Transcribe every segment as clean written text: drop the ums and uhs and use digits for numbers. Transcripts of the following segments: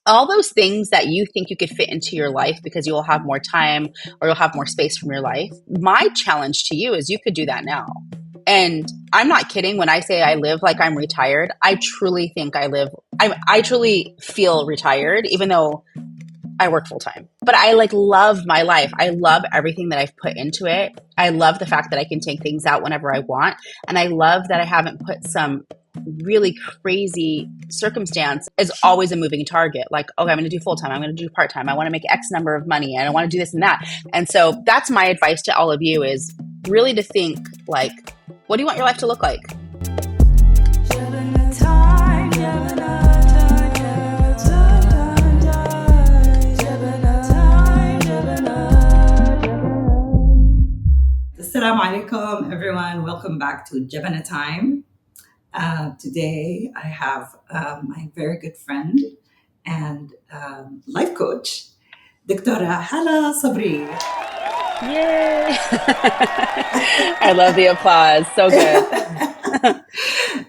all those things that you think you could fit into your life because you will have more time or you'll have more space from your life. My challenge to you is you could do that now. And I'm not kidding when I say I live like I'm retired. I truly think I truly feel retired, even though I work full time. But I love my life. I love everything that I've put into it. I love the fact that I can take things out whenever I want. And I love that I haven't put some really crazy circumstance as always a moving target. Like, okay, I'm going to do full time. I'm going to do part time. I want to make X number of money and I want to do this and that. And so that's my advice to all of you is really to think like, what do you want your life to look like? Jebena time, Jebena time, Jebena time, Jebena. Assalamu alaikum, everyone. Welcome back to Jebena Time. Today I have my very good friend and life coach, Dr Hala Sabry. Yay! I love the applause. So good.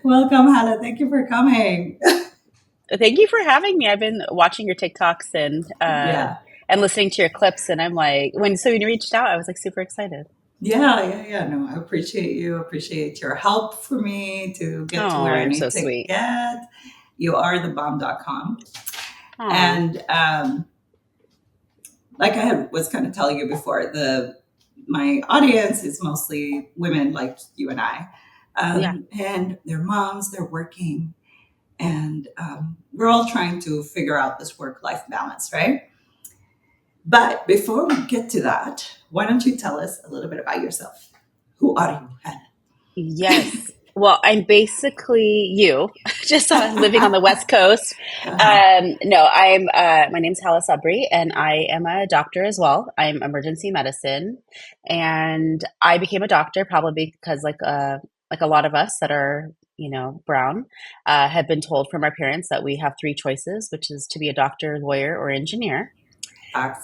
Welcome, Hala. Thank you for coming. Thank you for having me. I've been watching your TikToks and listening to your clips, and I'm like, when you reached out, I was like super excited. Yeah. No, I appreciate you. Appreciate your help for me to get to where I need to get. You are thebomb.com. And like I was kind of telling you before, my audience is mostly women like you and I. And they're moms, they're working, and we're all trying to figure out this work-life balance, right? But before we get to that, why don't you tell us a little bit about yourself? Who are you, Hannah? Yes. Well, I'm basically you, just living on the West Coast. My name's Hala Sabry, and I am a doctor as well. I'm emergency medicine, and I became a doctor probably because, like a lot of us that are, brown, have been told from our parents that we have three choices, which is to be a doctor, lawyer, or engineer.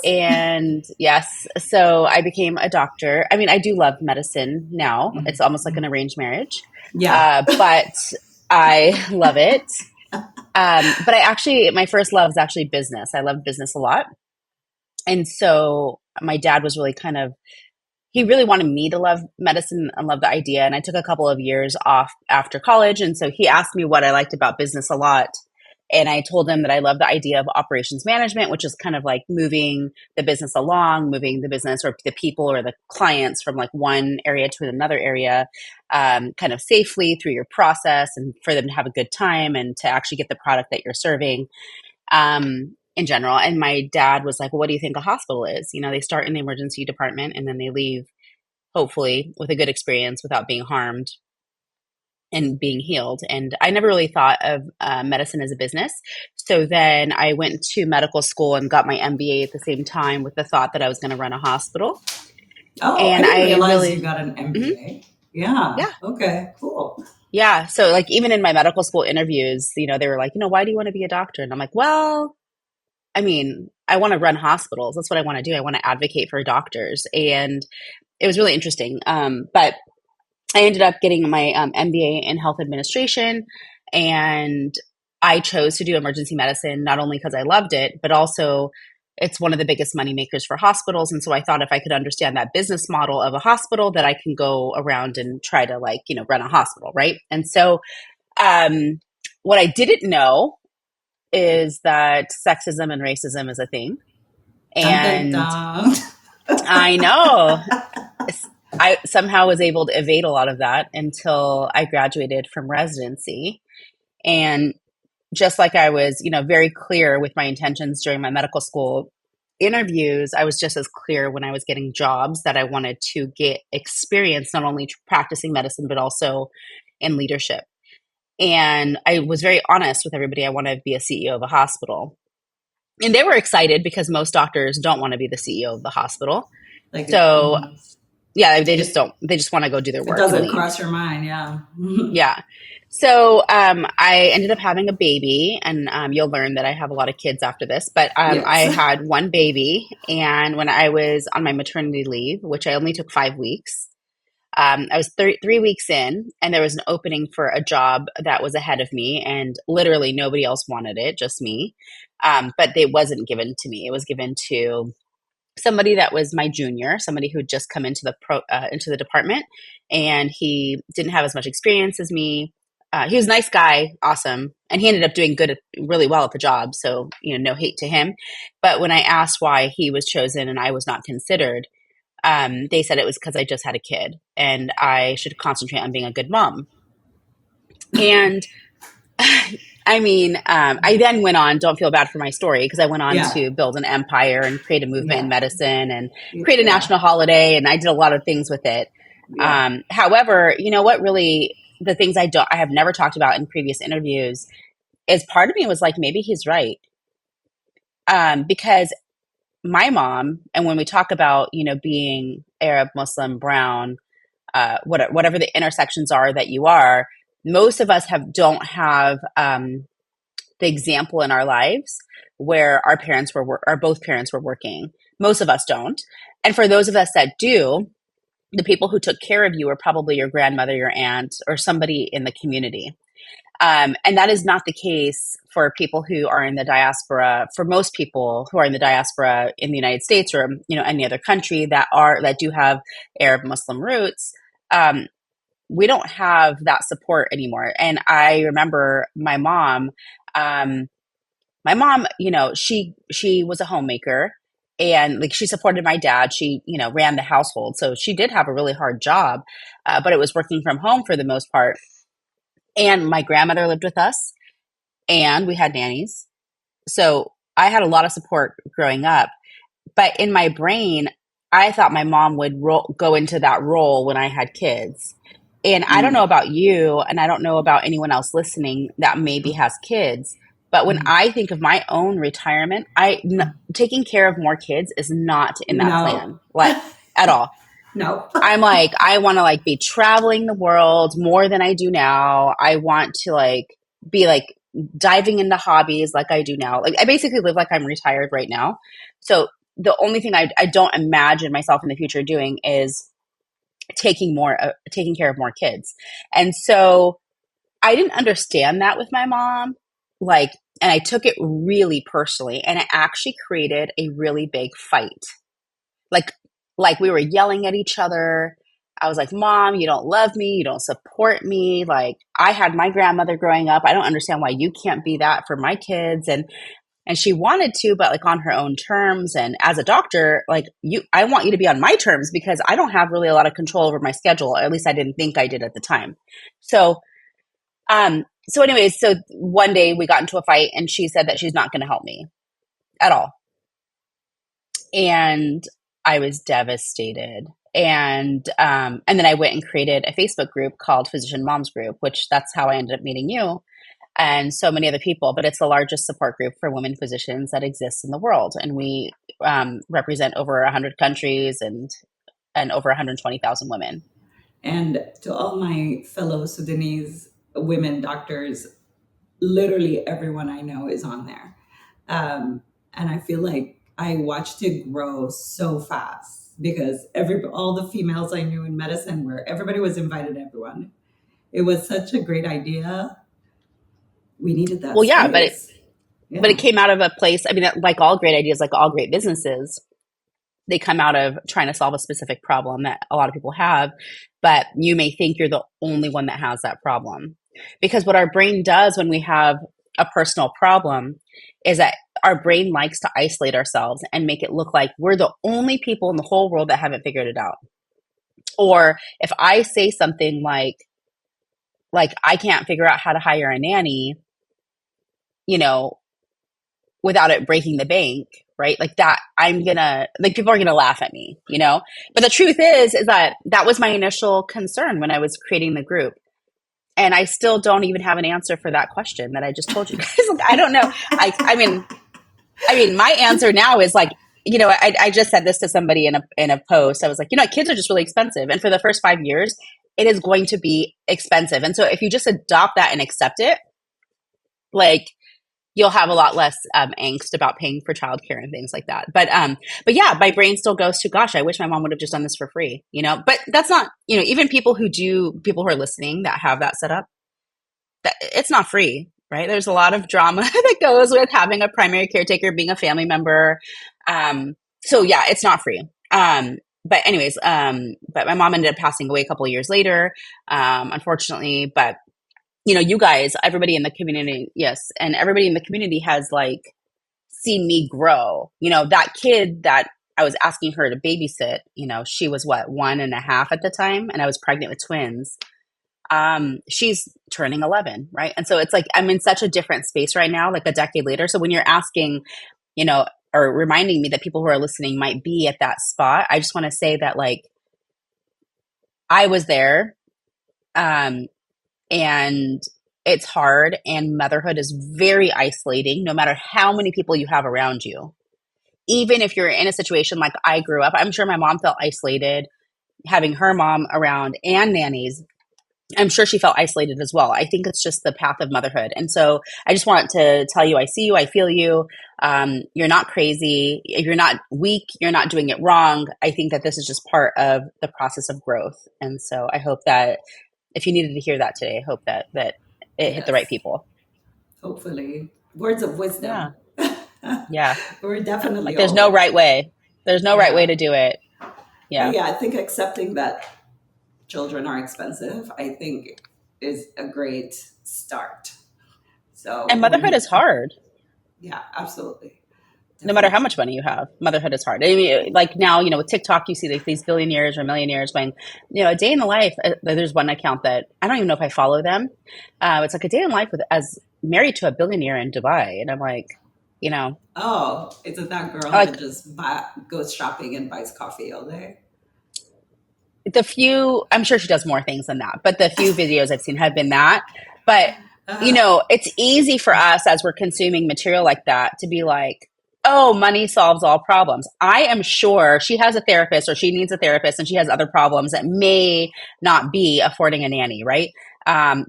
And yes, so I became a doctor. I mean, I do love medicine now. Mm-hmm. It's almost like an arranged marriage. Yeah. But I love it. But my first love is actually business. I love business a lot. And so my dad was really he really wanted me to love medicine and love the idea. And I took a couple of years off after college. And so he asked me what I liked about business a lot. And I told him that I love the idea of operations management, which is kind of like moving the business along, moving the business or the people or the clients from like one area to another area, kind of safely through your process and for them to have a good time and to actually get the product that you're serving in general. And my dad was like, well, what do you think a hospital is? They start in the emergency department and then they leave, hopefully, with a good experience without being harmed and being healed. And I never really thought of medicine as a business. So then I went to medical school and got my MBA at the same time with the thought that I was going to run a hospital. Oh, and I didn't realize you got an MBA. Mm-hmm. Yeah. Okay, cool. Yeah. So like even in my medical school interviews, they were like, why do you want to be a doctor? And I'm like, well, I mean, I want to run hospitals. That's what I want to do. I want to advocate for doctors. And it was really interesting. But I ended up getting my MBA in health administration, and I chose to do emergency medicine, not only because I loved it, but also it's one of the biggest money makers for hospitals. And so I thought if I could understand that business model of a hospital, that I can go around and try to run a hospital. Right. And so what I didn't know is that sexism and racism is a thing. And I know. I somehow was able to evade a lot of that until I graduated from residency. And just like I was, very clear with my intentions during my medical school interviews, I was just as clear when I was getting jobs that I wanted to get experience, not only practicing medicine, but also in leadership. And I was very honest with everybody. I want to be a CEO of a hospital. And they were excited because most doctors don't want to be the CEO of the hospital. Yeah, they just don't. They just want to go do their work. It doesn't cross your mind, yeah. Yeah. So I ended up having a baby, and you'll learn that I have a lot of kids after this. But yes. I had one baby, and when I was on my maternity leave, which I only took 5 weeks, I was 3 weeks in, and there was an opening for a job that was ahead of me, and literally nobody else wanted it, just me. But it wasn't given to me. It was given to somebody that was my junior, somebody who'd just come into the department, and he didn't have as much experience as me. He was a nice guy, awesome, and he ended up doing really well at the job. So, no hate to him. But when I asked why he was chosen and I was not considered, they said it was because I just had a kid and I should concentrate on being a good mom. And I then went on, don't feel bad for my story, because I went on to build an empire and create a movement in medicine and create a national holiday. And I did a lot of things with it. Yeah. However, you know what, really, the things I have never talked about in previous interviews is part of me was like, maybe he's right. Because my mom, and when we talk about, being Arab, Muslim, brown, whatever the intersections are that you are, most of us don't have the example in our lives where our both parents were working. Most of us don't. And for those of us that do, the people who took care of you were probably your grandmother, your aunt, or somebody in the community. And that is not the case for people who are in the diaspora. For most people who are in the diaspora in the United States or, any other country that do have Arab Muslim roots, we don't have that support anymore. And I remember my mom, she was a homemaker, and she supported my dad. She, ran the household. So she did have a really hard job, but it was working from home for the most part. And my grandmother lived with us, and we had nannies. So I had a lot of support growing up. But in my brain, I thought my mom would go into that role when I had kids. And I don't know about you, and I don't know about anyone else listening that maybe has kids. But when I think of my own retirement, taking care of more kids is not in that plan, at all. No. I'm like, I want to be traveling the world more than I do now. I want to be diving into hobbies like I do now. I basically live like I'm retired right now. So the only thing I don't imagine myself in the future doing is taking care of more kids. And so I didn't understand that with my mom, and I took it really personally, and it actually created a really big fight. Like we were yelling at each other. I was like, Mom, you don't love me. You don't support me. I had my grandmother growing up. I don't understand why you can't be that for my kids. And she wanted to, but on her own terms. And as a doctor, I want you to be on my terms, because I don't have really a lot of control over my schedule. At least I didn't think I did at the time. So anyways, so one day we got into a fight, and she said that she's not going to help me at all. And I was devastated. And then I went and created a Facebook group called Physician Moms Group, which that's how I ended up meeting you and so many other people. But it's the largest support group for women physicians that exists in the world. And we represent over 100 countries and over 120,000 women. And to all my fellow Sudanese women doctors, literally everyone I know is on there. And I feel like I watched it grow so fast, because all the females I knew in medicine, where everybody was invited, everyone. It was such a great idea. We needed that. Well, yeah, but it came out of a place. Like all great ideas, like all great businesses, they come out of trying to solve a specific problem that a lot of people have, but you may think you're the only one that has that problem. Because what our brain does when we have a personal problem is that our brain likes to isolate ourselves and make it look like we're the only people in the whole world that haven't figured it out. Or if I say something like I can't figure out how to hire a nanny, without it breaking the bank, right? That people are gonna laugh at me, But the truth is that was my initial concern when I was creating the group. And I still don't even have an answer for that question that I just told you guys. I don't know. I mean, my answer now is I just said this to somebody in a post. I was like, kids are just really expensive. And for the first 5 years, it is going to be expensive. And so if you just adopt that and accept it, you'll have a lot less angst about paying for childcare and things like that. But yeah, my brain still goes to, gosh, I wish my mom would have just done this for free, but that's not, even people who are listening that have that set up, that it's not free, right? There's a lot of drama that goes with having a primary caretaker, being a family member. So yeah, it's not free. But anyways, but my mom ended up passing away a couple of years later, unfortunately, but you guys, everybody in the community, yes. And everybody in the community has like seen me grow, that kid that I was asking her to babysit, she was what, 1.5 at the time. And I was pregnant with twins. She's turning 11. Right. And so it's like, I'm in such a different space right now, like a decade later. So when you're asking, or reminding me that people who are listening might be at that spot, I just want to say that like, I was there, and it's hard, and motherhood is very isolating, no matter how many people you have around you. Even if you're in a situation like I grew up, I'm sure my mom felt isolated having her mom around and nannies. I'm sure she felt isolated as well. I think it's just the path of motherhood. And so I just want to tell you, I see you, I feel you. You're not crazy. You're not weak. You're not doing it wrong. I think that this is just part of the process of growth. And so I hope that if you needed to hear that today, I hope that it hit the right people. Hopefully. Words of wisdom. Yeah. We're definitely like, there's no right way. There's no right way to do it. Yeah. But yeah, I think accepting that children are expensive, I think, is a great start. So, and motherhood is hard. Yeah, absolutely. Definitely. No matter how much money you have, motherhood is hard. I mean, like now, with TikTok, you see like these billionaires or millionaires going, a day in the life. There's one account that I don't even know if I follow them. It's like a day in life as married to a billionaire in Dubai, and I'm like, oh, is it that girl that just goes shopping and buys coffee all day? I'm sure she does more things than that, but the few videos I've seen have been that. But it's easy for us as we're consuming material like that to be like, oh, money solves all problems. I am sure she has a therapist, or she needs a therapist, and she has other problems that may not be affording a nanny, right?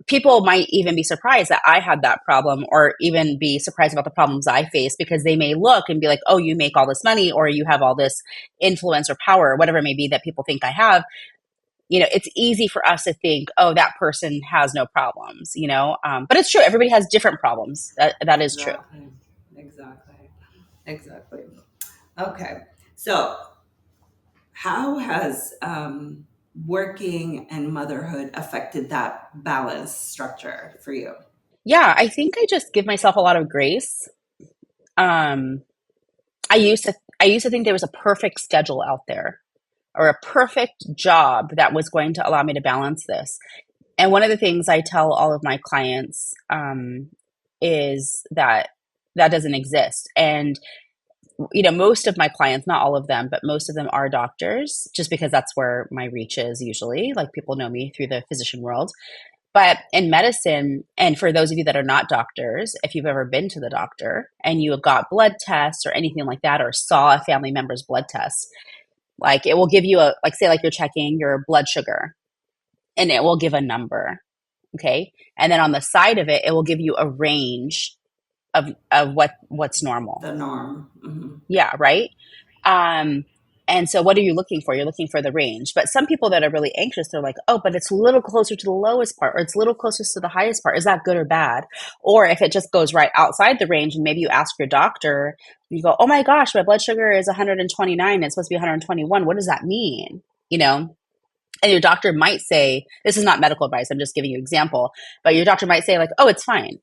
People might even be surprised that I had that problem, or even be surprised about the problems I face, because they may look and be like, oh, you make all this money, or you have all this influence or power, or whatever it may be that people think I have. It's easy for us to think, oh, that person has no problems, but it's true. Everybody has different problems. That is true. Exactly. Okay. So how has working and motherhood affected that balance structure for you? Yeah, I think I just give myself a lot of grace. I used to think there was a perfect schedule out there, or a perfect job that was going to allow me to balance this. And one of the things I tell all of my clients is that doesn't exist. And most of my clients, not all of them, but most of them are doctors, just because that's where my reach is usually. Like, people know me through the physician world. But in medicine, and for those of you that are not doctors, if you've ever been to the doctor and you have got blood tests or anything like that, or saw a family member's blood test, like, it will give you say like you're checking your blood sugar, and it will give a number. Okay. And then on the side of it will give you a range of what's normal. The norm. Mm-hmm. Yeah. Right. And so what are you looking for? You're looking for the range. But some people that are really anxious, they're like, oh, but it's a little closer to the lowest part, or it's a little closest to the highest part. Is that good or bad? Or if it just goes right outside the range, and maybe you ask your doctor, you go, oh my gosh, my blood sugar is 129. It's supposed to be 121. What does that mean? And your doctor might say, this is not medical advice, I'm just giving you an example, but your doctor might say like, oh, it's fine.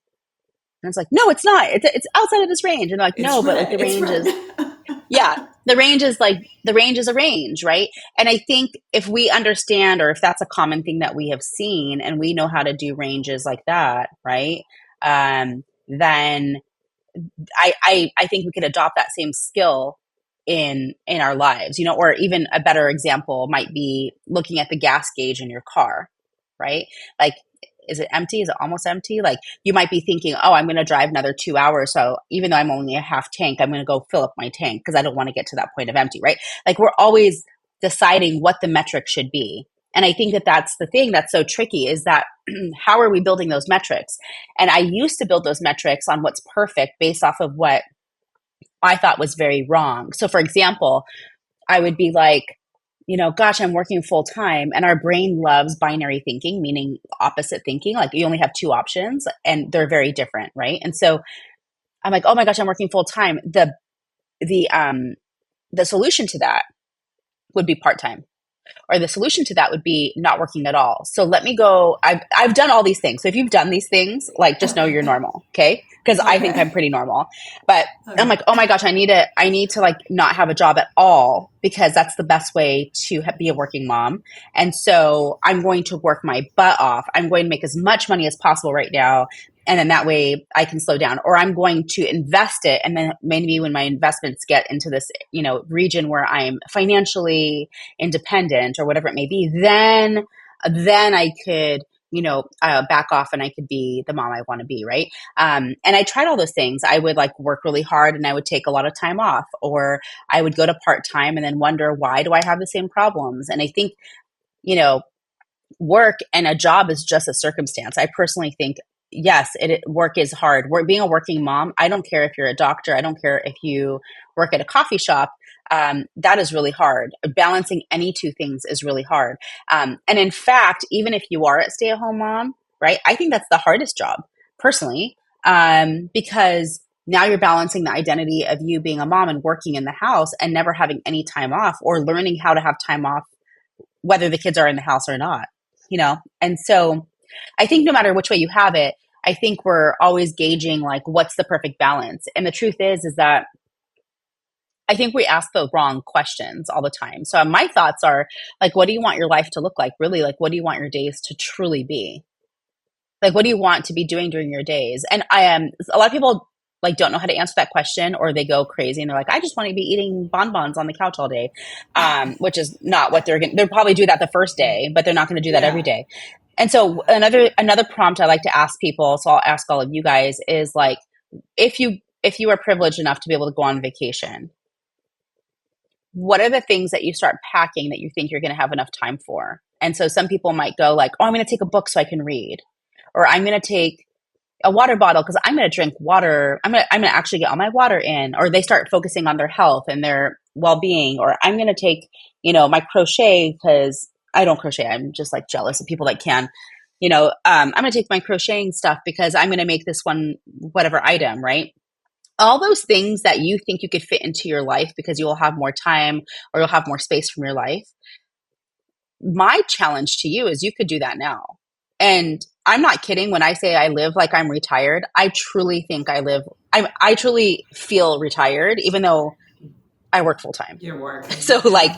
And it's like, no, it's not. It's outside of this range. And they're like, no, but like the range is, yeah, the range is a range, right? And I think if we understand, or if that's a common thing that we have seen, and we know how to do ranges like that, right? Then I think we could adopt that same skill in our lives, or even a better example might be looking at the gas gauge in your car, right? Like, is it empty? Is it almost empty? Like, you might be thinking, oh, I'm going to drive another 2 hours. So even though I'm only a half tank, I'm going to go fill up my tank because I don't want to get to that point of empty, right? Like, we're always deciding what the metric should be. And I think that that's the thing that's so tricky, is that how are we building those metrics? And I used to build those metrics on what's perfect based off of what I thought was very wrong. So for example, I would be like, gosh, I'm working full time. And our brain loves binary thinking, meaning opposite thinking. Like you only have two options and they're very different, right? And so I'm like, oh my gosh, I'm working full time. The solution to that would be part time. Or the solution to that would be not working at all. So let me go. I've done all these things. So if you've done these things, like just know you're normal. Okay. Because I think I'm pretty normal, but I'm like, oh my gosh, I need to like not have a job at all, because that's the best way to be a working mom. And so I'm going to work my butt off. I'm going to make as much money as possible right now. And then that way I can slow down, or I'm going to invest it. And then maybe when my investments get into this, region where I'm financially independent or whatever it may be, then I could, back off and I could be the mom I want to be. Right. And I tried all those things. I would like work really hard and I would take a lot of time off, or I would go to part-time and then wonder, why do I have the same problems? And I think, work and a job is just a circumstance. I personally think, yes, work is hard. Being a working mom, I don't care if you're a doctor. I don't care if you work at a coffee shop. That is really hard. Balancing any two things is really hard. And in fact, even if you are a stay-at-home mom, right, I think that's the hardest job personally, because now you're balancing the identity of you being a mom and working in the house and never having any time off, or learning how to have time off, whether the kids are in the house or not, And so I think no matter which way you have it, I think we're always gauging like, what's the perfect balance? And the truth is that I think we ask the wrong questions all the time. So my thoughts are like, what do you want your life to look like? Really, like, what do you want your days to truly be? Like, what do you want to be doing during your days? And a lot of people like don't know how to answer that question, or they go crazy and they're like, I just want to be eating bonbons on the couch all day, which is not what they'll probably do that the first day, but they're not going to do that every day. And so another prompt I like to ask people, so I'll ask all of you guys, is like, if you are privileged enough to be able to go on vacation, what are the things that you start packing that you think you're going to have enough time for? And so some people might go like, oh, I'm going to take a book so I can read, or I'm going to take a water bottle because I'm going to drink water. I'm going to actually get all my water in, or they start focusing on their health and their well-being, or I'm going to take, my crochet because I don't crochet. I'm just like jealous of people that can, I'm going to take my crocheting stuff because I'm going to make this one, whatever item, right? All those things that you think you could fit into your life because you will have more time or you'll have more space from your life. My challenge to you is you could do that now. And I'm not kidding when I say I live like I'm retired. I truly think I truly feel retired, even though I work full time. You're working. So like,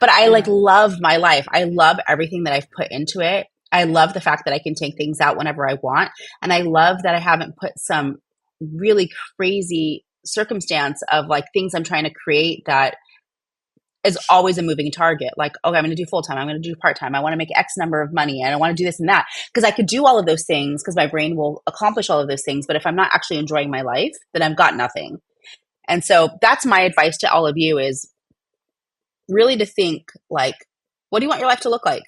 but I like love my life. I love everything that I've put into it. I love the fact that I can take things out whenever I want. And I love that I haven't put some really crazy circumstance of like things I'm trying to create that is always a moving target. Like, okay, I'm going to do full time. I'm going to do part time. I want to make X number of money and I want to do this and that, because I could do all of those things because my brain will accomplish all of those things. But if I'm not actually enjoying my life, then I've got nothing. And so that's my advice to all of you, is really to think like, what do you want your life to look like?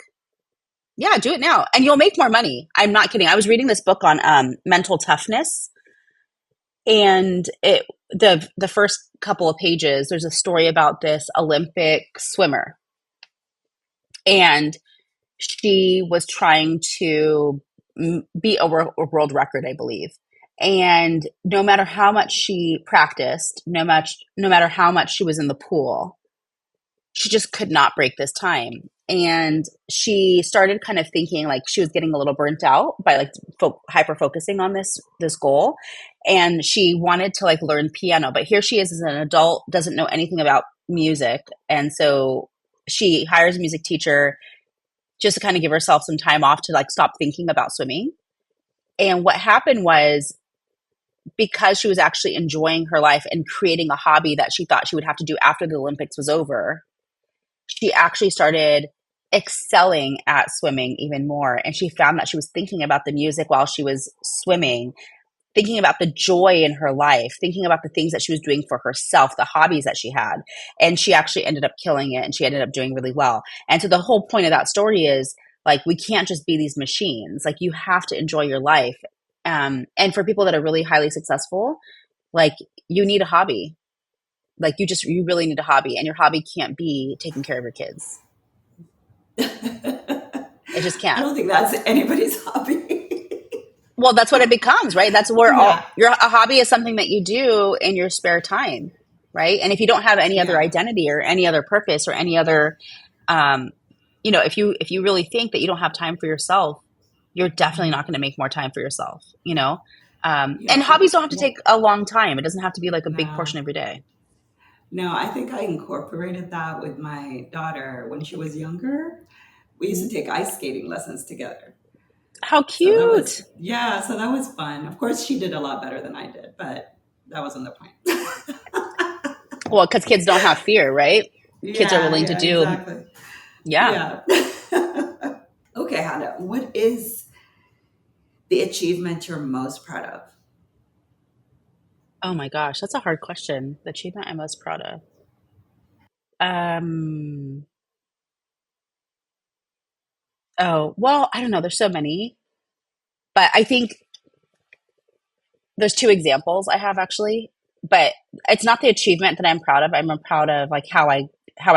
Yeah, do it now and you'll make more money. I'm not kidding. I was reading this book on mental toughness, and the first couple of pages, there's a story about this Olympic swimmer, and she was trying to beat a world record, I believe. And no matter how much she practiced, no matter how much she was in the pool, she just could not break this time. And she started kind of thinking like she was getting a little burnt out by like hyper focusing on this goal. And she wanted to like learn piano, but here she is as an adult, doesn't know anything about music. And so she hires a music teacher just to kind of give herself some time off to like stop thinking about swimming. And what happened was, because she was actually enjoying her life and creating a hobby that she thought she would have to do after the Olympics was over, she actually started excelling at swimming even more. And she found that she was thinking about the music while she was swimming. thinking about the joy in her life, thinking about the things that she was doing for herself, the hobbies that she had. And she actually ended up killing it, and she ended up doing really well. And so the whole point of that story is, like, we can't just be these machines. Like, you have to enjoy your life. And for people that are really highly successful, like, you need a hobby. Like, you really need a hobby, and your hobby can't be taking care of your kids. It just can't. I don't think that's anybody's hobby. Well, that's what it becomes, right? That's where a hobby is something that you do in your spare time, right? And if you don't have any other identity or any other purpose or any other, if you really think that you don't have time for yourself, you're definitely not going to make more time for yourself, and hobbies don't have to take a long time. It doesn't have to be like a big portion of your day. No, I think I incorporated that with my daughter when she was younger. We used to take ice skating lessons together. How cute. So that was fun. Of course, she did a lot better than I did, but that wasn't the point. Well, because kids don't have fear, right? Kids are willing to do. Exactly. Yeah. Okay, Hala, what is the achievement you're most proud of? Oh my gosh, that's a hard question. The achievement I'm most proud of. Oh, well, I don't know. There's so many, but I think there's two examples I have actually, but it's not the achievement that I'm proud of. I'm proud of like how I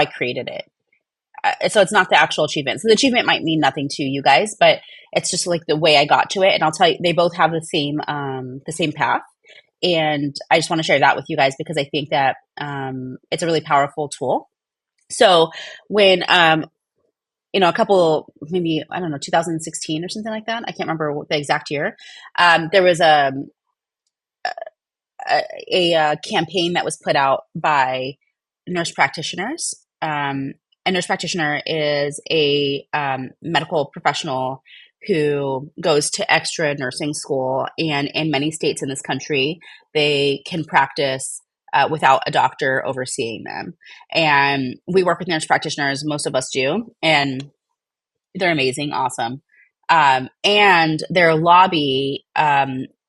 created it. So it's not the actual achievement. So the achievement might mean nothing to you guys, but it's just like the way I got to it. And I'll tell you, they both have the same path. And I just want to share that with you guys because I think that it's a really powerful tool. So when a couple, maybe, I don't know, 2016 or something like that. I can't remember the exact year. There was a campaign that was put out by nurse practitioners. A nurse practitioner is a medical professional who goes to extra nursing school. And in many states in this country, they can practice without a doctor overseeing them. And we work with nurse practitioners, most of us do, and they're amazing, awesome. And their lobby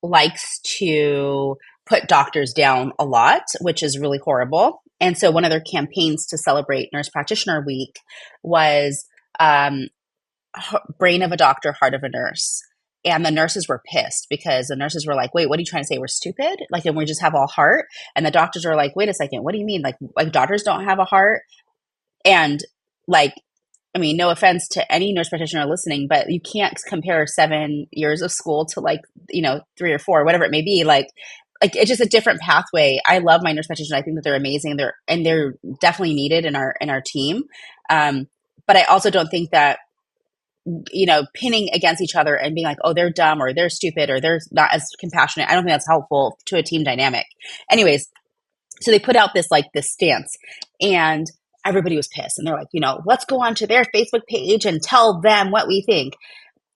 likes to put doctors down a lot, which is really horrible. And so one of their campaigns to celebrate Nurse Practitioner Week was brain of a doctor, heart of a nurse. And the nurses were pissed because the nurses were like, wait, what are you trying to say? We're stupid? Like, and we just have all heart? And the doctors are like, wait a second, what do you mean? Like doctors don't have a heart? And like, I mean, no offense to any nurse practitioner listening, but you can't compare 7 years of school to 3 or 4, whatever it may be. Like it's just a different pathway. I love my nurse practitioners. I think that they're amazing. They're definitely needed in our team. But I also don't think that, pinning against each other and being like, oh, they're dumb or they're stupid or they're not as compassionate. I don't think that's helpful to a team dynamic. Anyways, so they put out this stance and everybody was pissed. And they're like, let's go on to their Facebook page and tell them what we think.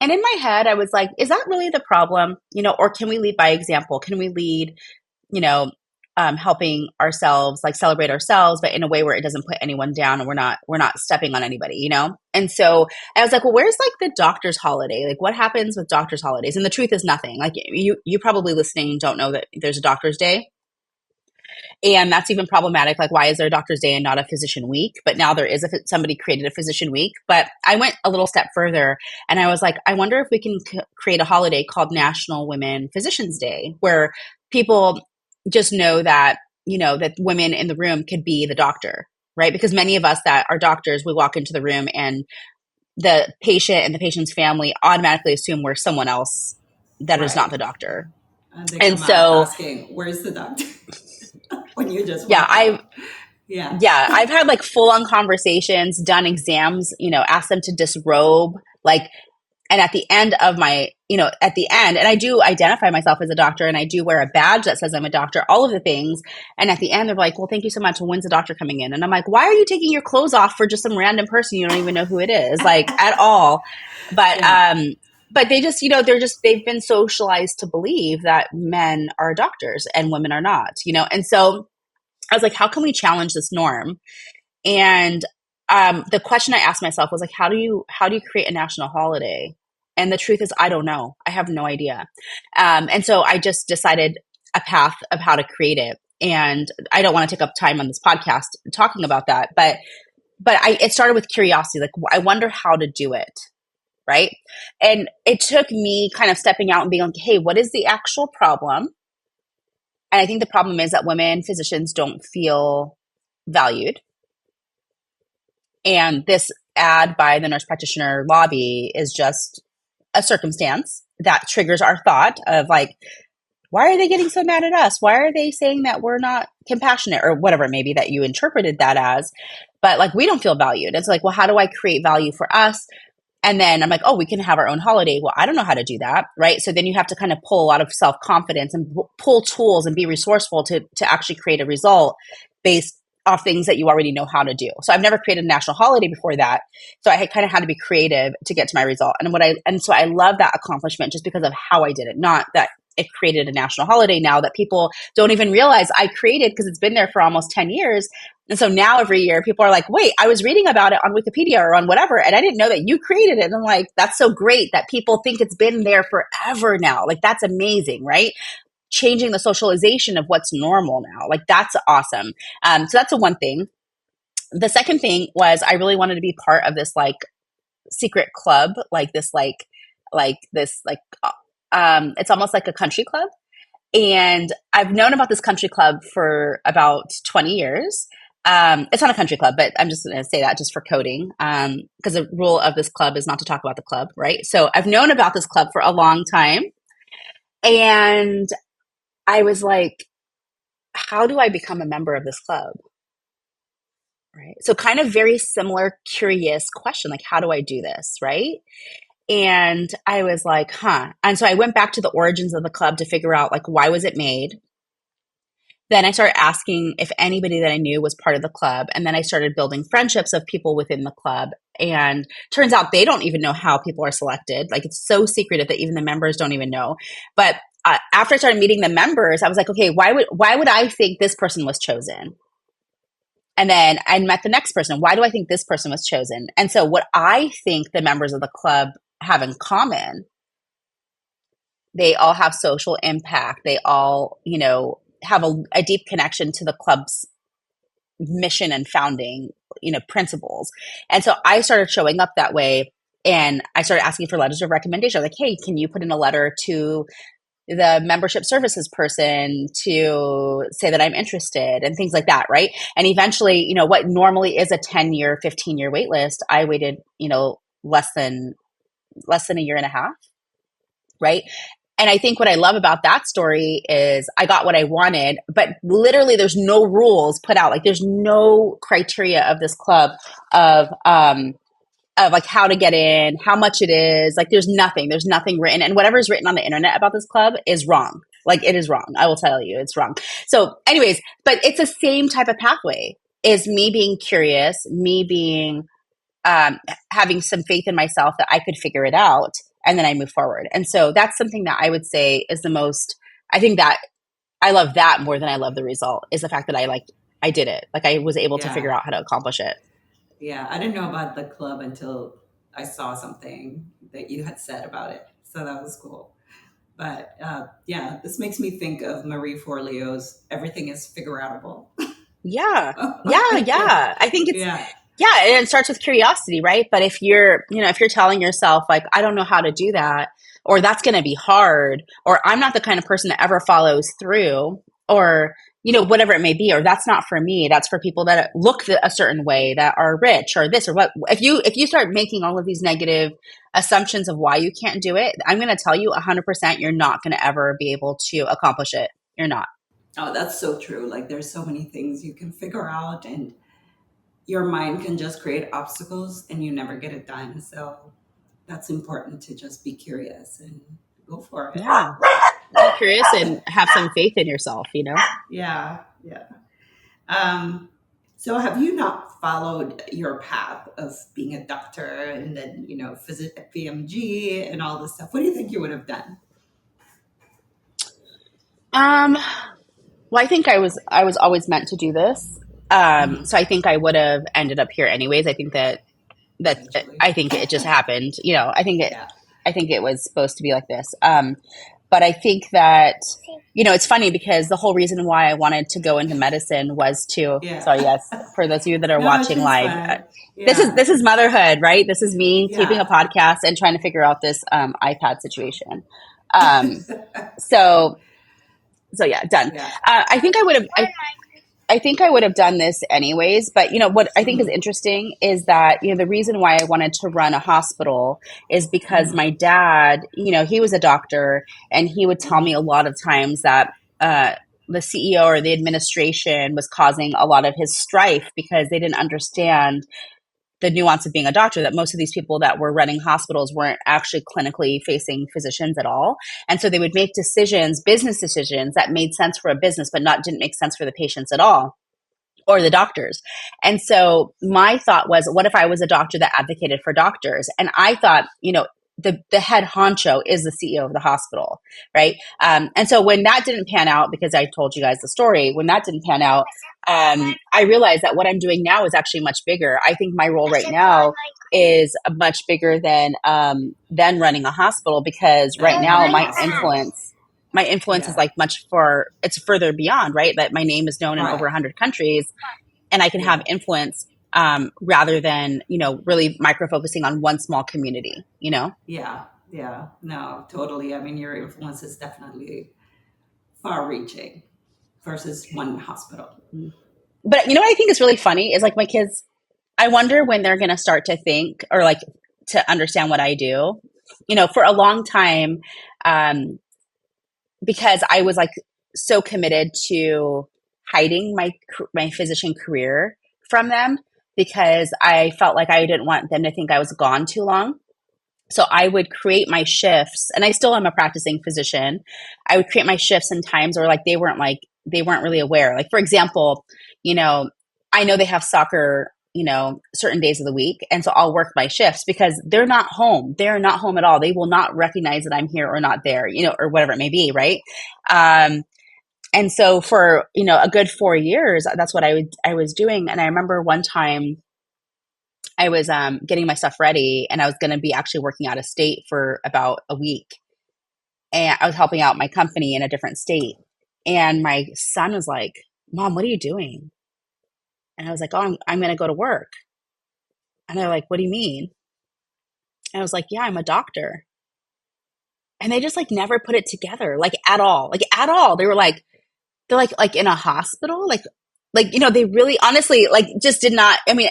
And in my head, I was like, is that really the problem? Or can we lead by example? Can we lead, helping ourselves, like celebrate ourselves, but in a way where it doesn't put anyone down and we're not stepping on anybody, And so I was like, well, where's like the doctor's holiday? Like what happens with doctor's holidays? And the truth is nothing. Like you probably listening don't know that there's a doctor's day. And that's even problematic. Like, why is there a doctor's day and not a physician week? But now there is somebody created a physician week. But I went a little step further and I was like, I wonder if we can create a holiday called National Women Physicians Day, where people just know that, that women in the room could be the doctor, right? Because many of us that are doctors, we walk into the room and the patient and the patient's family automatically assume we're someone else that is not the doctor. And so asking, where's the doctor? When you just I've had like full on conversations, done exams, asked them to disrobe, and at the end of my, and I do identify myself as a doctor and I do wear a badge that says I'm a doctor, all of the things. And at the end, they're like, well, thank you so much. When's the doctor coming in? And I'm like, why are you taking your clothes off for just some random person? You don't even know who it is, like at all. But, but they just, they've been socialized to believe that men are doctors and women are not, and so I was like, how can we challenge this norm? And the question I asked myself was like, how do you create a national holiday? And the truth is, I don't know. I have no idea. And so I just decided a path of how to create it. And I don't want to take up time on this podcast talking about that, but it started with curiosity. Like, I wonder how to do it. Right. And it took me kind of stepping out and being like, hey, what is the actual problem? And I think the problem is that women physicians don't feel valued. And this ad by the nurse practitioner lobby is just a circumstance that triggers our thought of like, why are they getting so mad at us? Why are they saying that we're not compassionate, or whatever it may be that you interpreted that as? But like, we don't feel valued. It's like, well, how do I create value for us? And then I'm like, oh, we can have our own holiday. Well, I don't know how to do that, right? So then you have to kind of pull a lot of self-confidence and pull tools and be resourceful to actually create a result based off things that you already know how to do. So I've never created a national holiday before that. So I had kind of had to be creative to get to my result. And so I love that accomplishment just because of how I did it, not that it created a national holiday now that people don't even realize I created, because it's been there for almost 10 years. And so now every year people are like, wait, I was reading about it on Wikipedia or on whatever, and I didn't know that you created it. And I'm like, that's so great that people think it's been there forever now. Like, that's amazing, right? Changing the socialization of what's normal now. Like, that's awesome. So that's the one thing. The second thing was I really wanted to be part of this like secret club, it's almost like a country club. And I've known about this country club for about 20 years. It's not a country club, but I'm just going to say that just for coding, because the rule of this club is not to talk about the club, right? So I've known about this club for a long time. And I was like, how do I become a member of this club? Right. So kind of very similar, curious question, like, how do I do this? Right. And I was like, huh. And so I went back to the origins of the club to figure out, like, why was it made? Then I started asking if anybody that I knew was part of the club. And then I started building friendships of people within the club. And turns out they don't even know how people are selected. Like, it's so secretive that even the members don't even know. But after I started meeting the members, I was like, okay, why would I think this person was chosen? And then I met the next person. Why do I think this person was chosen? And so what I think the members of the club have in common, they all have social impact. They all, have a deep connection to the club's mission and founding, principles. And so I started showing up that way, and I started asking for letters of recommendation. Like, hey, can you put in a letter to the membership services person to say that I'm interested, and things like that, right? And eventually, what normally is a 10-year, 15-year wait list, I waited, less than a year and a half, right? And I think what I love about that story is I got what I wanted, but literally there's no rules put out. Like, there's no criteria of this club of like how to get in, how much it is. Like, there's nothing written. And whatever's written on the internet about this club is wrong. Like, it is wrong. I will tell you, it's wrong. So anyways, but it's the same type of pathway, is me being curious, me being, having some faith in myself that I could figure it out. And then I move forward. And so that's something that I would say is the most, I think that I love that more than I love the result, is the fact that I did it. Like, I was able to figure out how to accomplish it. Yeah. I didn't know about the club until I saw something that you had said about it. So that was cool. But this makes me think of Marie Forleo's "Everything is Figure-outable." Yeah. I think it's, and it starts with curiosity, right? But if you're telling yourself, like, I don't know how to do that, or that's going to be hard, or I'm not the kind of person that ever follows through, or, whatever it may be, or that's not for me, that's for people that look a certain way, that are rich, or this or what. If you start making all of these negative assumptions of why you can't do it, I'm going to tell you 100% you're not going to ever be able to accomplish it. You're not. Oh, that's so true. Like, there's so many things you can figure out, and your mind can just create obstacles and you never get it done. So that's important, to just be curious and go for it. Yeah. Be curious and have some faith in yourself, Yeah. So have you not followed your path of being a doctor and then, visit at PMG and all this stuff? What do you think you would have done? Well, I think I was always meant to do this. So I think I would have ended up here anyways. I think that I think it just happened. I think I think it was supposed to be like this. But I think that, it's funny because the whole reason why I wanted to go into medicine was to, sorry, yes, for those of you that are watching live, this is motherhood, right? This is me taping a podcast and trying to figure out this iPad situation. So yeah, done. I think I would have done this anyways, but what I think is interesting is that, the reason why I wanted to run a hospital is because my dad, he was a doctor, and he would tell me a lot of times that the CEO or the administration was causing a lot of his strife because they didn't understand the nuance of being a doctor, that most of these people that were running hospitals weren't actually clinically facing physicians at all. And so they would make decisions, business decisions that made sense for a business, but didn't make sense for the patients at all, or the doctors. And so my thought was, what if I was a doctor that advocated for doctors? And I thought, the head honcho is the CEO of the hospital, right? And so when that didn't pan out, because I told you guys the story, when that didn't pan out, I realized that what I'm doing now is actually much bigger. I think my role right now is much bigger than running a hospital, because right now my influence is like it's further beyond, right? That my name is known in over 100 countries, and I can have influence rather than, really micro-focusing on one small community, Yeah. No, totally. I mean, your influence is definitely far-reaching versus one hospital. But what I think is really funny is, like, my kids, I wonder when they're going to start to think, or like to understand what I do. For a long time, because I was like so committed to hiding my physician career from them, because I felt like I didn't want them to think I was gone too long. So I would create my shifts, and I still am a practicing physician. I would create my shifts in times where they weren't really aware. Like, for example, I know they have soccer, certain days of the week. And so I'll work my shifts because they're not home. They're not home at all. They will not recognize that I'm here or not there, or whatever it may be. Right. And so for, a good 4 years, that's what I was doing. And I remember one time I was getting my stuff ready, and I was going to be actually working out of state for about a week. And I was helping out my company in a different state. And my son was like, "Mom, what are you doing?" And I was like, "Oh, I'm going to go to work." And they're like, "What do you mean?" And I was like, "Yeah, I'm a doctor." And they just never put it together, at all. At all. They were like, they're like in a hospital, they really honestly just did not. I mean,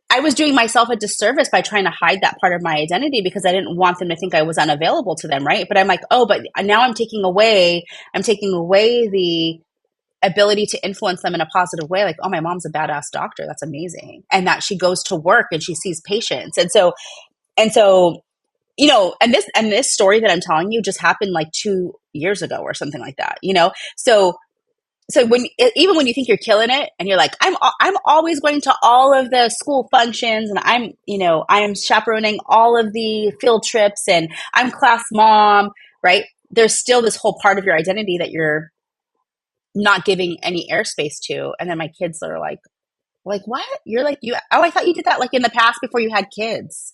I was doing myself a disservice by trying to hide that part of my identity, because I didn't want them to think I was unavailable to them, right? But I'm like, oh, but now I'm taking away the ability to influence them in a positive way. Like, oh, my mom's a badass doctor. That's amazing. And that she goes to work and she sees patients. And so, and this story that I'm telling you just happened 2 years ago or something like that, So even when you think you're killing it and you're like, I'm always going to all of the school functions, and I'm chaperoning all of the field trips, and I'm class mom, right? There's still this whole part of your identity that you're not giving any airspace to. And then my kids are like, what? You're I thought you did that in the past before you had kids.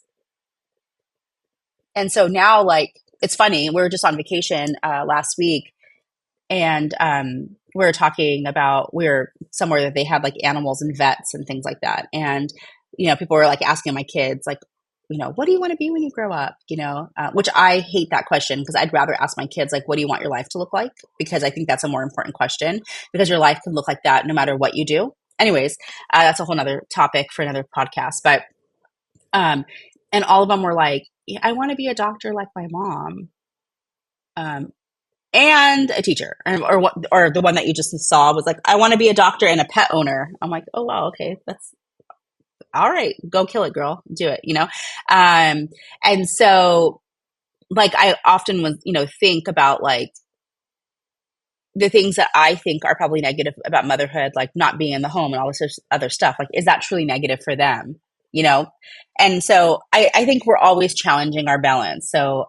And so now it's funny. We were just on vacation last week, and we were talking about, we were somewhere that they had animals and vets and things like that. And, people were asking my kids, what do you want to be when you grow up? Which I hate that question, because I'd rather ask my kids, what do you want your life to look like? Because I think that's a more important question, because your life can look like that no matter what you do. Anyways, that's a whole nother topic for another podcast. But, and all of them were like, I want to be a doctor like my mom. And a teacher, or the one that you just saw was I want to be a doctor and a pet owner. I'm like, oh wow, okay, that's all right. Go kill it, girl. Do it, And so, I often would, think about the things that I think are probably negative about motherhood, not being in the home and all this other stuff. Is that truly negative for them? And so I think we're always challenging our balance. So,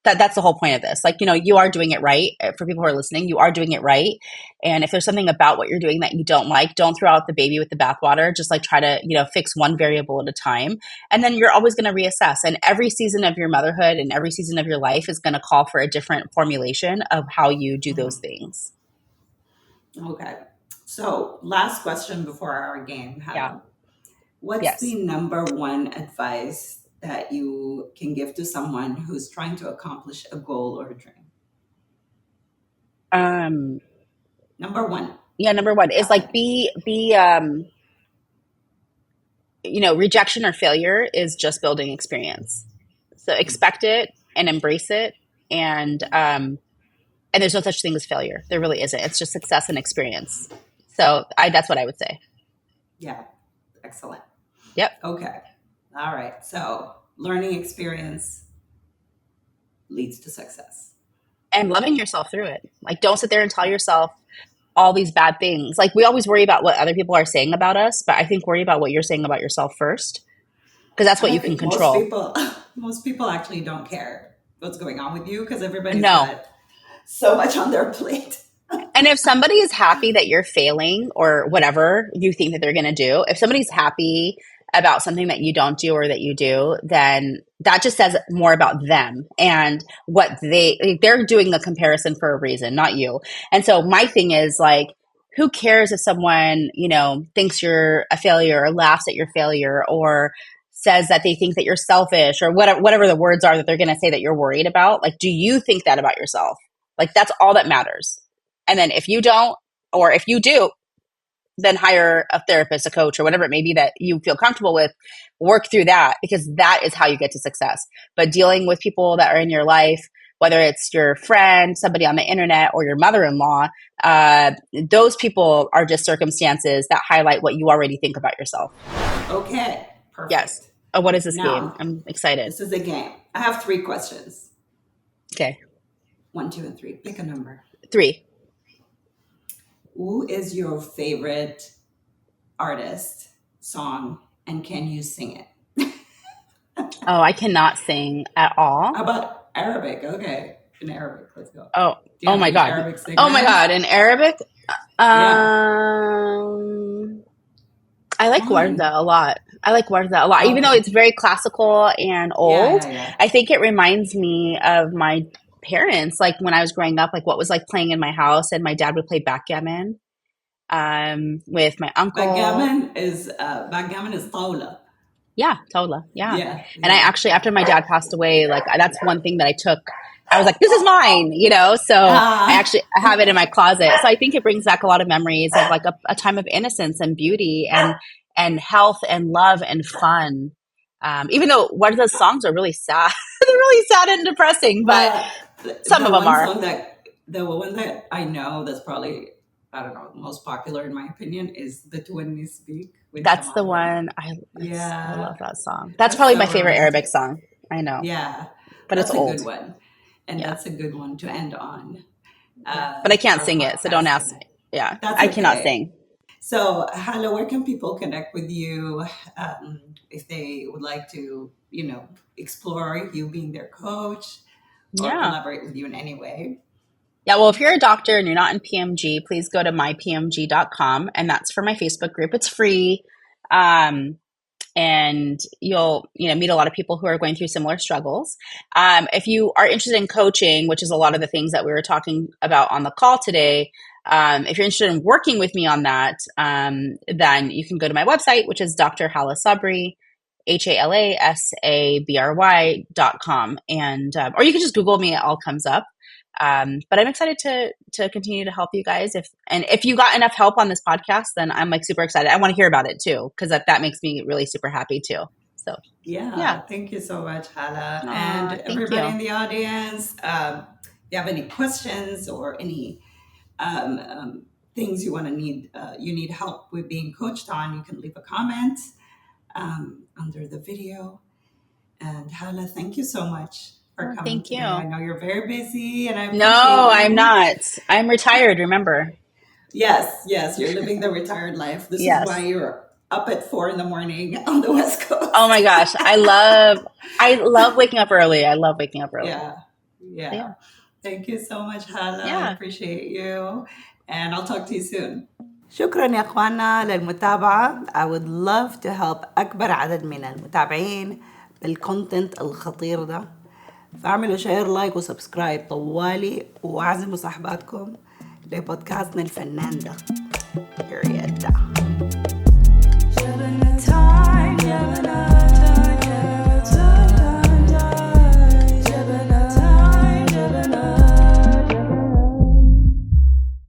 that's the whole point of this. Like, you are doing it right. For people who are listening, you are doing it right. And if there's something about what you're doing that you don't like, don't throw out the baby with the bathwater. Just like try to, fix one variable at a time. And then you're always going to reassess. And every season of your motherhood and every season of your life is going to call for a different formulation of how you do those things. Okay. So last question before our game, Hannah. Yeah. What's the number one advice that you can give to someone who's trying to accomplish a goal or a dream? Number one. Yeah, number one is like rejection or failure is just building experience. So expect it and embrace it, and there's no such thing as failure. There really isn't. It's just success and experience. So that's what I would say. Yeah. Excellent. Yep. Okay. All right. So learning experience leads to success. And loving yourself through it. Like, don't sit there and tell yourself all these bad things. Like, we always worry about what other people are saying about us, but I think worry about what you're saying about yourself first, because that's what you can control. Most people actually don't care what's going on with you because everybody's got so much on their plate. And if somebody is happy that you're failing or whatever you think that they're going to do, if somebody's happy about something that you don't do or that you do, then that just says more about them and what they're doing the comparison for a reason, not you. And so my thing is like, who cares if someone, thinks you're a failure or laughs at your failure or says that they think that you're selfish or whatever the words are that they're going to say that you're worried about. Like, do you think that about yourself? Like, that's all that matters. And then if you don't, or if you do, then hire a therapist, a coach, or whatever it may be that you feel comfortable with. Work through that, because that is how you get to success. But dealing with people that are in your life, whether it's your friend, somebody on the internet, or your mother-in-law, those people are just circumstances that highlight what you already think about yourself. Okay, perfect. Yes. Oh, what is this game? I'm excited. This is a game. I have 3 questions. Okay. 1, 2, and 3. Pick a number. 3. Who is your favorite artist, song, and can you sing it? Oh, I cannot sing at all. How about Arabic? Okay, in Arabic, let's go. Oh my God. Oh my God, in Arabic? I like Warda a lot. Okay. Even though it's very classical and old. Yeah. I think it reminds me of my parents, like when I was growing up, like what was like playing in my house, and my dad would play backgammon with my uncle. Backgammon is tawla. Yeah, tawla. Yeah. And I actually, after my dad passed away, like that's one thing that I took. I was like, this is mine, so I have it in my closet. So I think it brings back a lot of memories of like a time of innocence and beauty and health and love and fun. Even though one of those songs are really sad, they're really sad and depressing, but some of them are. The one that I know that's probably, I don't know, most popular in my opinion is The Twin Speak. That's the one. I love that song. That's probably my favorite Arabic song. I know. Yeah. But it's old. That's a good one. And that's a good one to end on. But I can't sing it, so don't ask me. Yeah, I cannot sing. So, Hala, where can people connect with you if they would like to, explore you being their coach or collaborate with you in any way? Yeah, well, if you're a doctor and you're not in PMG, please go to mypmg.com, and that's for my Facebook group. It's free, and you'll meet a lot of people who are going through similar struggles. If you are interested in coaching, which is a lot of the things that we were talking about on the call today, if you're interested in working with me on that, then you can go to my website, which is Dr Hala Sabry, HALASABRY.com, and or you can just Google me; it all comes up. But I'm excited to continue to help you guys. If you got enough help on this podcast, then I'm like super excited. I want to hear about it too, because that makes me really super happy too. So yeah. Thank you so much, Hala, and everybody in the audience. If you have any questions or any things you need help with being coached on, you can leave a comment under the video. And Hala, thank you so much for coming. Thank you. Today. I know you're very busy, and I'm not. I'm retired. Remember? Yes, you're living the retired life. This is why you're up at 4 a.m. on the West Coast. Oh my gosh, I love waking up early. I love waking up early. Yeah. Thank you so much, Hala. I appreciate you. And I'll talk to you soon. شكرا يا أخوانا للمتابعة. I would love to help أكبر عدد من المتابعين بالكونتنت الخطير ده. فاعملوا شير لايك وسبسكرايب طوالي وأعزموا صاحباتكم لبودكاستنا الفنان ده.